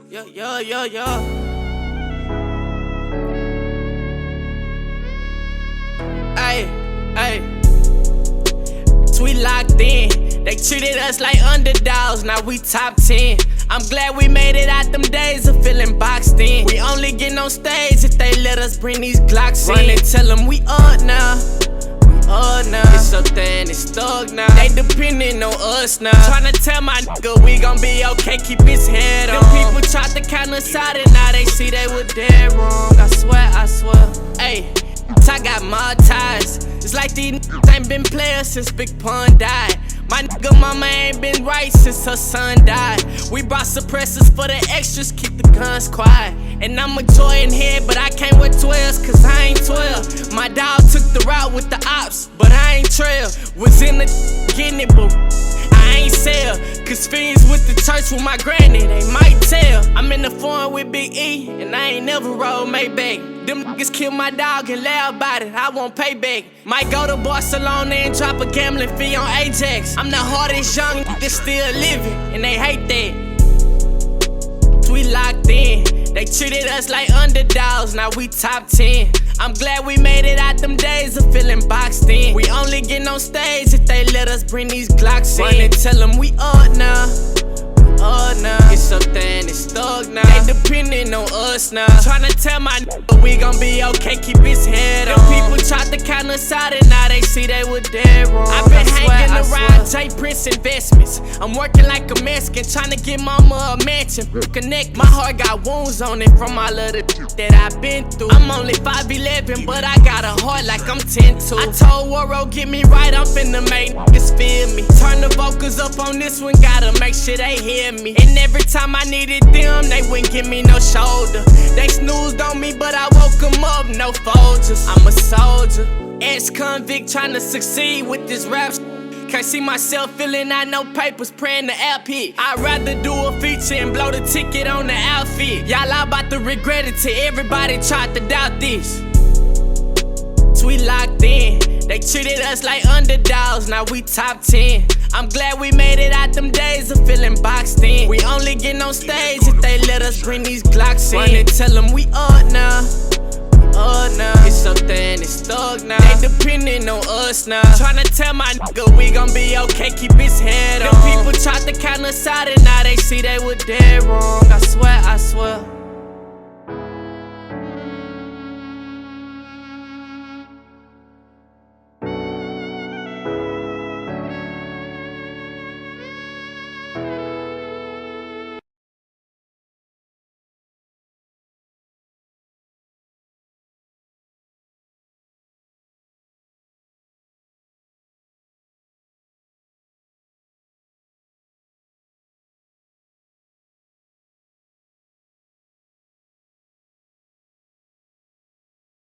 Yeah. Ay. We locked in. They treated us like underdogs, now we top 10. I'm glad we made it out them days of feeling boxed in. We only get on stage if they let us bring these Glocks in. Run and tell them we up now. It's up there and it's stuck now. They depending on us now. Tryna tell my nigga we gon' be okay, keep his head on. Them people tried to count us out and now they see they were dead wrong. I swear. Ayy, I got more ties. It's like these niggas ain't been players since Big Pun died. My nigga mama ain't been right since her son died. We brought suppressors for the extras, keep the guns quiet. And I'm a joy in here, but I can't wear 12s cause I ain't 12. My dog took the route with the ops, but I ain't trail. Was in the getting it, but I ain't sell. Cause fiends with the church with my granny, they might tell. I'm in the foreign with Big E, and I ain't never rolled Maybach. Them niggas killed my dog and laugh about it, I won't pay back. Might go to Barcelona and drop a gambling fee on Ajax. I'm the hardest young nigga still living, and they hate that. We locked in. They treated us like underdogs, now we top 10. I'm glad we made it out them days of feeling boxed in. We only get on stage if they let us bring these Glocks in. Run and tell them we up now. It's up there and it's stuck now. They depending on us now. Tryna tell my nigga we gon' be okay, keep his head on. Them people tried to count us out and now they see they were dead wrong. I've been hanging around J Prince Investments. I'm working like a Mexican, tryna get mama a mansion. Connect, my heart got wounds on it from all of the that I've been through. I'm only 5'11", but I got a heart like I'm 10'2". I told Waro, get me right, I'm finna make niggas feel me. Turn the vocals up on this one, gotta make sure they hear me. And every time I needed them, they wouldn't give me no shoulder. They snoozed on me, but I woke them up, no Folgers. I'm a soldier, ex-convict trying to succeed with this rap. Can't see myself filling out no papers, praying the app hit. I'd rather do a feature and blow the ticket on the outfit. Y'all about to regret it till everybody tried to doubt this. We locked in. They treated us like underdogs, now we top 10. I'm glad we made it out them days of feeling boxed in. We only get on stage if they let us bring these Glocks in. Run and tell them we up now. It's up there and it's stuck now. They depending on us now. Tryna tell my nigga we gon' be okay, keep his head on. Them people tried to count us out and now they see they were dead wrong. I swear.